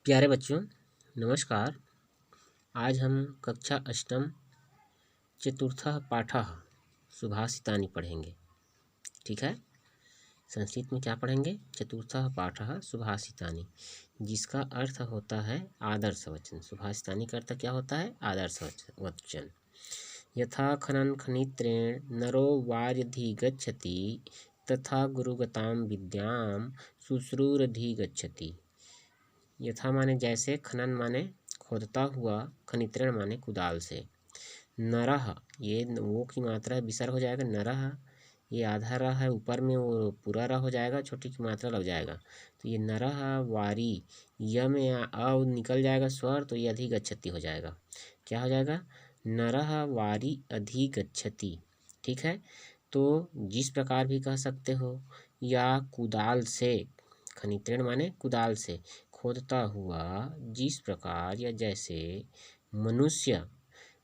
प्यारे बच्चों नमस्कार। आज हम कक्षा अष्टम चतुर्थः पाठः सुभाषितानि पढ़ेंगे। ठीक है, संस्कृत में क्या पढ़ेंगे? चतुर्थः पाठः सुभाषितानि, जिसका अर्थ होता है आदर्श वचन। सुभाषितानि का अर्थ क्या होता है? आदर्श वचन। यथा खनन खनित्रेण नरो वार्यधिगच्छति तथा गुरुगतां विद्यां शुश्रूरधिगच्छति। यथा माने जैसे, खनन माने खोदता हुआ, खनित्रण माने कुदाल से, नरह ये वो की मात्रा विसर्ग हो जाएगा, नरह ये आधा रह है, ऊपर में वो पूरा रह हो जाएगा, छोटी की मात्रा लग जाएगा, तो ये नरह वारी, य में अ निकल जाएगा स्वर, तो ये अधिगच्छति हो जाएगा। क्या हो जाएगा? नरह वारी अधिगच्छति। ठीक है, तो जिस प्रकार भी कह सकते हो, या कुदाल से, खनित्रण माने कुदाल से खोदता हुआ, जिस प्रकार या जैसे मनुष्य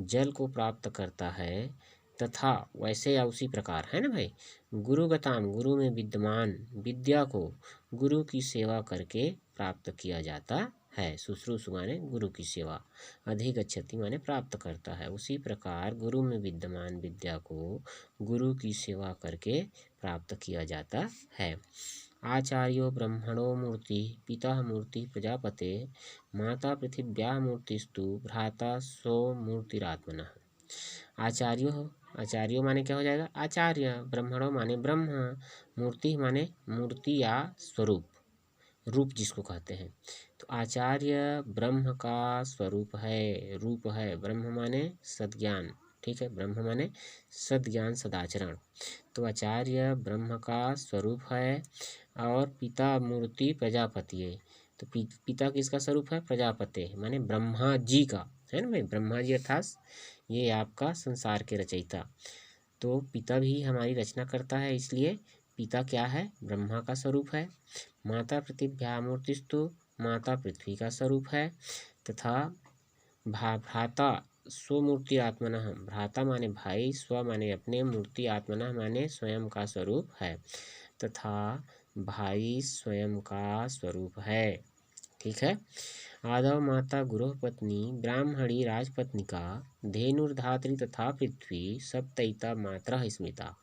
जल को प्राप्त करता है, तथा वैसे या उसी प्रकार, है ना भाई, गुरुगताम गुरु में विद्यमान विद्या को गुरु की सेवा करके प्राप्त किया जाता है। शुश्रूषु माने गुरु की सेवा, अधिगच्छति माने प्राप्त करता है। उसी प्रकार गुरु में विद्यमान विद्या को गुरु की सेवा करके प्राप्त किया जाता है। आचार्यो ब्रह्मणो मूर्ति पिता मूर्ति प्रजापते माता पृथिव्या मूर्तिस्तु भ्राता सो मूर्तिरात्मनः। आचार्यो माने क्या हो जाएगा? आचार्य। ब्रह्मणो माने ब्रह्म, मूर्ति माने मूर्ति या स्वरूप, रूप जिसको कहते हैं। तो आचार्य ब्रह्म का स्वरूप है, रूप है। ब्रह्म माने सद्ज्ञान, ठीक है, ब्रह्म माने सद्ज्ञान सदाचरण। तो आचार्य ब्रह्म का स्वरूप है, और पिता मूर्ति प्रजापति है। तो पिता किसका स्वरूप है? प्रजापति, माने ब्रह्मा जी का, है ना भाई, ब्रह्मा जी अर्थात ये आपका संसार के रचयिता। तो पिता भी हमारी रचना करता है, इसलिए पिता क्या है? ब्रह्मा का स्वरूप है। माता पृथिव्या मूर्तिस्तु, माता पृथ्वी का स्वरूप है। तथा भ्राता स्वमूर्ति आत्मनः, भ्राता माने भाई, स्व माने अपने, मूर्ति आत्मनः माने स्वयं का स्वरूप है। तथा भाई स्वयं का स्वरूप है। ठीक है। आदव माता गुरु पत्नी ब्राह्मणी राजपत्निका धेनुर्धात्री तथा पृथ्वी सप्तैता मात्रा स्मृता।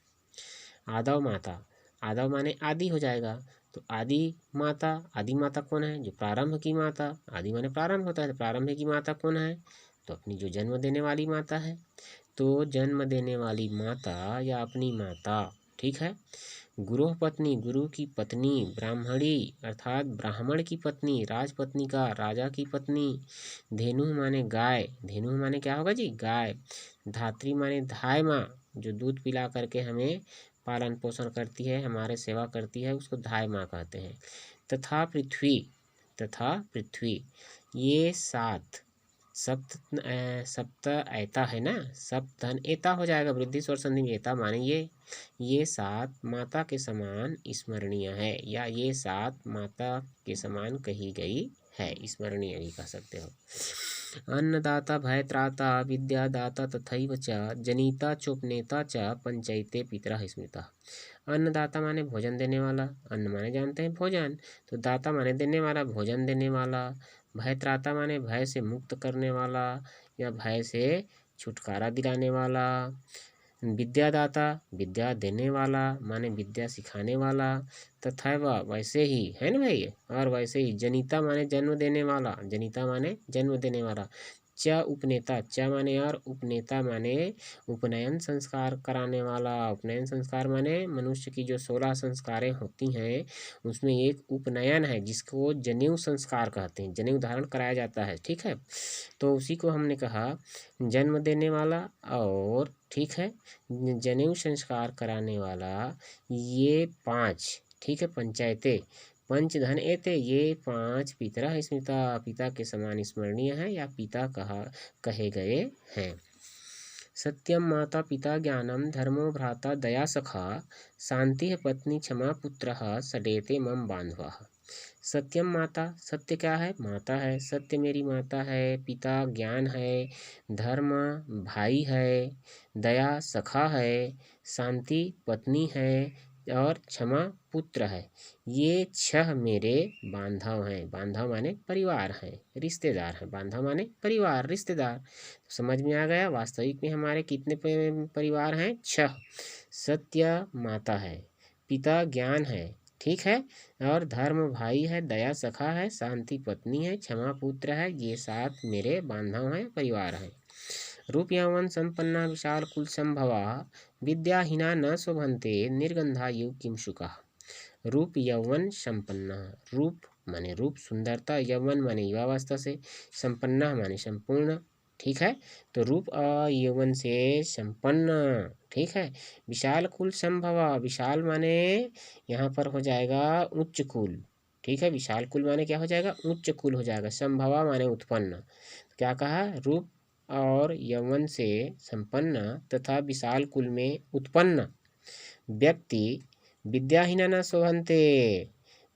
आदव माता, आदव माने आदि हो जाएगा, तो आदि माता कौन है? जो प्रारंभ की माता, आदि माने प्रारंभ होता है, तो प्रारंभ की माता कौन है? तो अपनी जो जन्म देने वाली माता है। तो जन्म देने वाली माता या अपनी माता, ठीक है। गुरु पत्नी, गुरु की पत्नी, ब्राह्मणी अर्थात ब्राह्मण की पत्नी, राजपत्नी का, राजा की पत्नी, धेनु माने गाय, धेनु माने क्या होगा जी? गाय। धात्री माने धाय माँ, जो दूध पिला करके हमें पालन पोषण करती है, हमारे सेवा करती है, उसको धाय माँ कहते हैं। तथा पृथ्वी ये सात, सप्त ऐता है ना, सप्त धन एता हो जाएगा, वृद्धि स्वर संधि में एता माने ये सात माता के समान स्मरणीय है, या ये सात माता के समान कही गई है, स्मरणीय भी कह सकते हो। अन्नदाता भयत्राता विद्यादाता तथैव च जनिता चोपनेता च पंचैते पितरः स्मृतः। अन्नदाता माने भोजन देने वाला, अन्न माने जानते हैं भोजन, तो दाता माने देने वाला, भोजन देने वाला। भयत्राता माने भय से मुक्त करने वाला, या भय से छुटकारा दिलाने वाला। विद्यादाता विद्या देने वाला, माने विद्या सिखाने वाला। तथा वैसे ही, है ना भाई, और वैसे ही जनिता माने जन्म देने वाला, जनिता माने जन्म देने वाला। च उपनेता, च माने और, उपनेता माने उपनयन संस्कार कराने वाला। उपनयन संस्कार माने मनुष्य की जो 16 संस्कारें होती हैं, उसमें एक उपनयन है, जिसको जनेऊ संस्कार कहते हैं, जनेऊ धारण कराया जाता है। ठीक है, तो उसी को हमने कहा जन्म देने वाला, और ठीक है, जनेऊ संस्कार कराने वाला, ये 5, ठीक है, पंचायते पंचधन एते, ये 5 पितरः स्मृता, पिता के समान स्मरणीय है, या पिता कहे गए हैं। सत्यम माता पिता ज्ञानम धर्मो भ्राता दया सखा शांति पत्नी क्षमा पुत्रः सडेते मम बांधवः। सत्यम माता, सत्य क्या है? माता है, सत्य मेरी माता है। पिता ज्ञान है, धर्म भाई है, दया सखा है, शांति पत्नी है, और क्षमा पुत्र है। ये 6 मेरे बांधव हैं। बांधव माने परिवार हैं, रिश्तेदार हैं। बांधव माने परिवार, रिश्तेदार। समझ में आ गया। वास्तविक में हमारे कितने परिवार हैं? 6। सत्य माता है, पिता ज्ञान है, ठीक है, और धर्म भाई है, दया सखा है, शांति पत्नी है, क्षमा पुत्र है। ये 7 मेरे बांधव हैं, परिवार हैं। रूप यौवन संपन्ना विशाल कुल संभवा विद्याहीना न शोभन्ते निर्गंधा युग किम शुका। रूप यौवन संपन्ना, रूप माने रूप सुंदरता, यौवन माने युवावस्था से, संपन्ना माने संपूर्ण, ठीक है। तो रूप और यौवन से संपन्न, ठीक है। विशाल कुल संभवा, विशाल माने यहाँ पर हो जाएगा उच्च कुल, ठीक है। विशाल कुल माने क्या हो जाएगा? उच्च कुल हो जाएगा। संभवा माने उत्पन्न। क्या कहा? रूप और यौवन से संपन्न तथा विशाल कुल में उत्पन्न व्यक्ति विद्याहीन न शोभन्ते,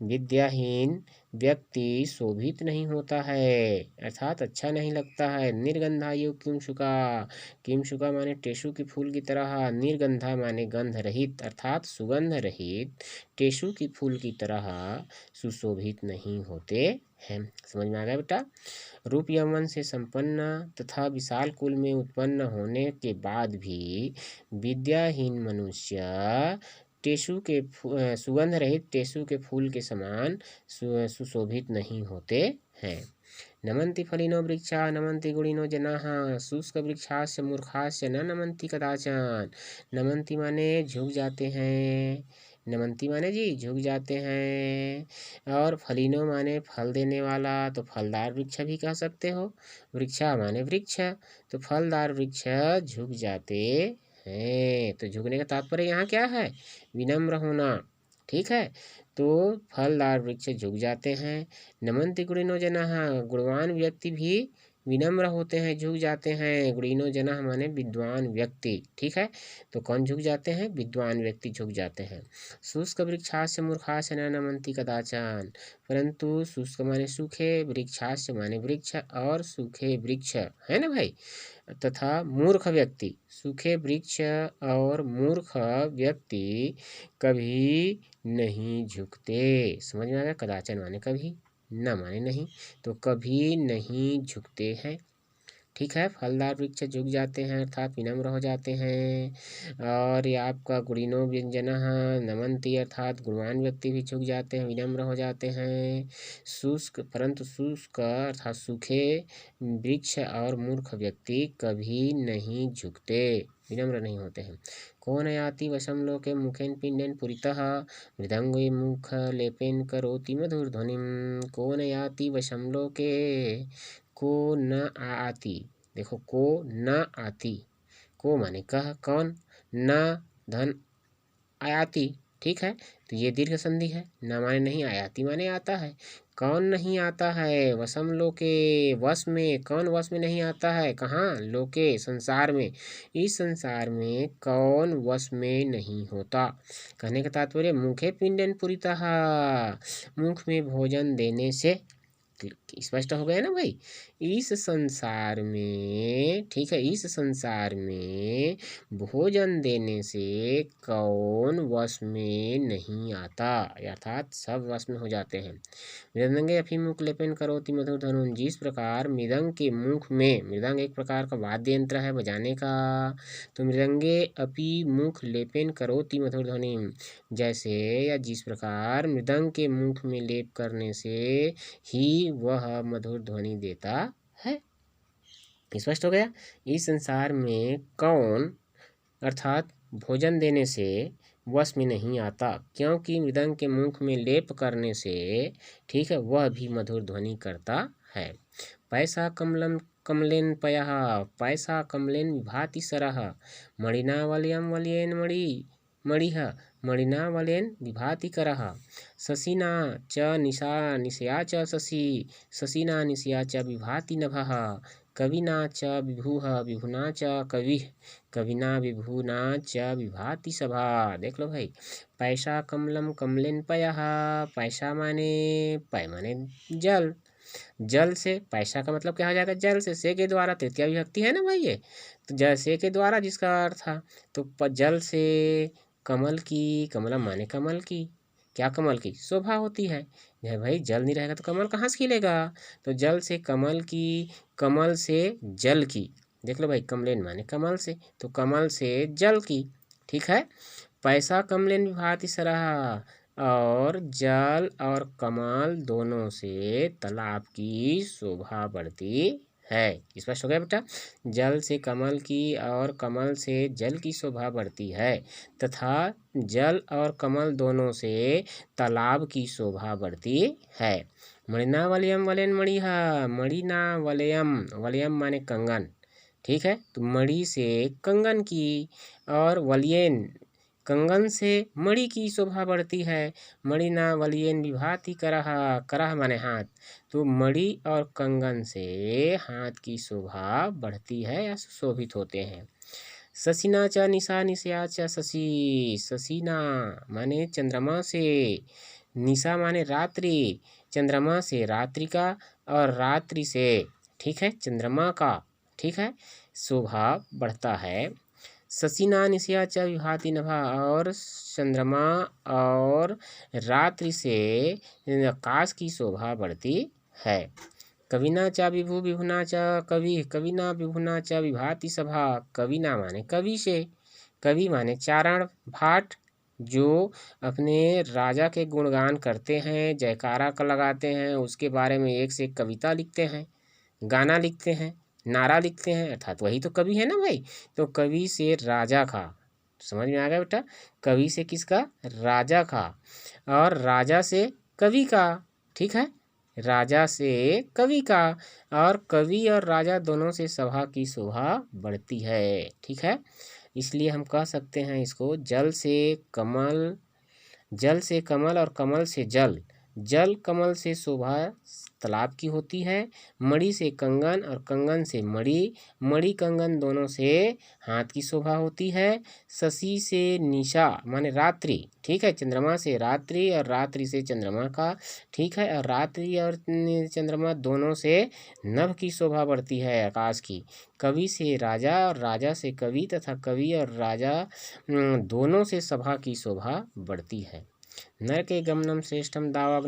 विद्याहीन व्यक्ति शोभित नहीं होता है, अर्थात अच्छा नहीं लगता है। निर्गंधा युग किम शुका, किम शुका माने टेसु की फूल की तरह, निर्गंधा माने गंध रहित अर्थात सुगंध रहित, टेसु की फूल की तरह सुशोभित नहीं होते हैं। समझ में आ गया बेटा? रूप यौवन से संपन्न तथा विशाल कुल में उत्पन्न होने के बाद भी विद्याहीन मनुष्य टेसु के सुगंध रहित टेसु के फूल के समान सुशोभित नहीं होते हैं। नमन्ति फलिनो वृक्षा नमन्ति गुणिनो जनाः शुष्क वृक्षास्य मूर्खास्य न नमन्ति कदाचन। नमन्ति माने झुक जाते हैं, नमन्ति माने जी झुक जाते हैं, और फलिनो माने फल देने वाला, तो फलदार वृक्ष भी कह सकते हो। वृक्षा माने वृक्ष, तो फलदार वृक्ष झुक जाते हैं। तो झुकने का तात्पर्य यहाँ क्या है? विनम्र होना, ठीक है। तो फलदार वृक्ष झुक जाते हैं। नमन्ति गुणिनो जनाः, गुणवान व्यक्ति भी विनम्र होते हैं, झुक जाते हैं। गुणिनो जनाः माने विद्वान व्यक्ति, ठीक है। तो कौन झुक जाते हैं? विद्वान व्यक्ति झुक जाते हैं। शुष्क वृक्षास्य मूर्खास्य न नमन्ति कदाचन, परंतु शुष्क माने सूखे, वृक्षास्य माने वृक्ष, और सूखे वृक्ष है ना भाई, तथा मूर्ख व्यक्ति, सूखे वृक्ष और मूर्ख व्यक्ति कभी नहीं झुकते। समझ में आ गया? कदाचन माने कभी, न माने नहीं, तो कभी नहीं झुकते हैं, ठीक है। फलदार वृक्ष झुक जाते हैं अर्थात विनम्र हो जाते हैं। और ये आपका गुणिनो व्यंजनः नमन्ति अर्थात गुणवान व्यक्ति भी झुक जाते हैं, विनम्र हो जाते हैं। शुष्क परंतु शुष्क अर्थात सूखे वृक्ष और मूर्ख व्यक्ति कभी नहीं झुकते, विनम्र नहीं होते हैं। कौन याति वशम लोके मुखेन पिंडेन पुरितः मृदंगे मुख लेपेन करोति मधुर ध्वनिम। कौन याति वशम लोके, को न आती, देखो को न आती, को माने कह कौन, न धन आयाति, ठीक है। तो ये दीर्घ संधि है। न माने नहीं, आयाति माने आता है। कौन नहीं आता है? वशम लोके, वश में, कौन वश में नहीं आता है? कहाँ? लोके संसार में, इस संसार में कौन वश में नहीं होता। कहने का तात्पर्य मुखे पिंडन पुरितः, मुख में भोजन देने से, स्पष्ट हो गया ना भाई। इस संसार में, ठीक है, इस संसार में भोजन देने से कौन वश में नहीं आता, अर्थात सब वश में हो जाते हैं। मृदंगे अपि मुख लेपेन करोति मधुर धनुन, जिस प्रकार मृदंग के मुख में, मृदंग एक प्रकार का वाद्य यंत्र है बजाने का, तो मृदंगे अपि मुख लेपेन करोति मधुर ध्वनि, जैसे या जिस प्रकार मृदंग के मुख में लेप करने से ही वह मधुर ध्वनि देता है। स्पष्ट हो गया। इस संसार में कौन अर्थात भोजन देने से वश में नहीं आता, क्योंकि मृदंग के मुख में लेप करने से, ठीक है, वह भी मधुर ध्वनि करता है। पैसा कमलम कमलेन पयः, पैसा कमलेन विभाति सरः, मणिना वलयम वलयेन मणिः मणिना वलयेन विभाति करः, शशिना च निशया च शशि, शशिना निशया च विभाति नभः, कविना च विभुः विभुना च कविः, कविना विभुना च विभाति सभा। देख लो भाई, पैसा कमलम कमलेन पयः, पैसा माने पय माने जल, जल से, पैसा का मतलब क्या हो जाएगा? जल से के द्वारा, तृतीया विभक्ति है ना भाई ये, तो जल से के द्वारा जिसका अर्थ था, तो जल से कमल की, कमलम माने कमल की, क्या कमल की शोभा होती है। है भाई, जल नहीं रहेगा तो कमल कहाँ से खिलेगा। तो जल से कमल की, कमल से जल की, देख लो भाई, कमलेन माने कमल से, तो कमल से जल की। ठीक है। पैसा कमलेन विभाति सरहा, और जल और कमल दोनों से तालाब की शोभा बढ़ती है। स्पष्ट हो गया बेटा। जल से कमल की और कमल से जल की शोभा बढ़ती है, तथा जल और कमल दोनों से तालाब की शोभा बढ़ती है। मणिना वलयम वलेन मणिहा, मणिना वलयम, वलयम माने कंगन। ठीक है। तो मणि से कंगन की, और वलयेन कंगन से मणि की शोभा बढ़ती है। मणिना वलयेन विभाति करह, करह माने हाथ, तो मणि और कंगन से हाथ की शोभा बढ़ती है या सुशोभित होते हैं। शशिना च निशा निशया च शशि, शशिना माने चंद्रमा से, निशा माने रात्रि, चंद्रमा से रात्रि का, और रात्रि से, ठीक है, चंद्रमा का, ठीक है, शोभा बढ़ता है। शशिना निशया च विभाति नभा, और चंद्रमा और रात्रि से आकाश की शोभा बढ़ती है। कविना च विभु विभुना च कवि, कविना विभुना च विभाति सभा, कविना माने कवि से, कवि माने चारण भाट, जो अपने राजा के गुणगान करते हैं, जयकारा का लगाते हैं, उसके बारे में एक से एक कविता लिखते हैं, गाना लिखते हैं, नारा लिखते हैं, अर्थात वही तो कवि है ना भाई। तो कवि से राजा का, समझ में आ गया बेटा। कवि से किसका, राजा का, और राजा से कवि का। ठीक है। राजा से कवि का, और कवि और राजा दोनों से सभा की शोभा बढ़ती है। ठीक है। इसलिए हम कह सकते हैं इसको, जल से कमल, जल से कमल और कमल से जल, जल कमल से शोभा तालाब की होती है। मणि से कंगन और कंगन से मणि, मणि कंगन दोनों से हाथ की शोभा होती है। शशि से निशा माने रात्रि, ठीक है, चंद्रमा से रात्रि और रात्रि से चंद्रमा का, ठीक है, और रात्रि और चंद्रमा दोनों से नभ की शोभा बढ़ती है, आकाश की। कवि से राजा और राजा से कवि, तथा कवि और राजा दोनों से सभा की शोभा बढ़ती है। नर के गमनम श्रेष्ठम दावा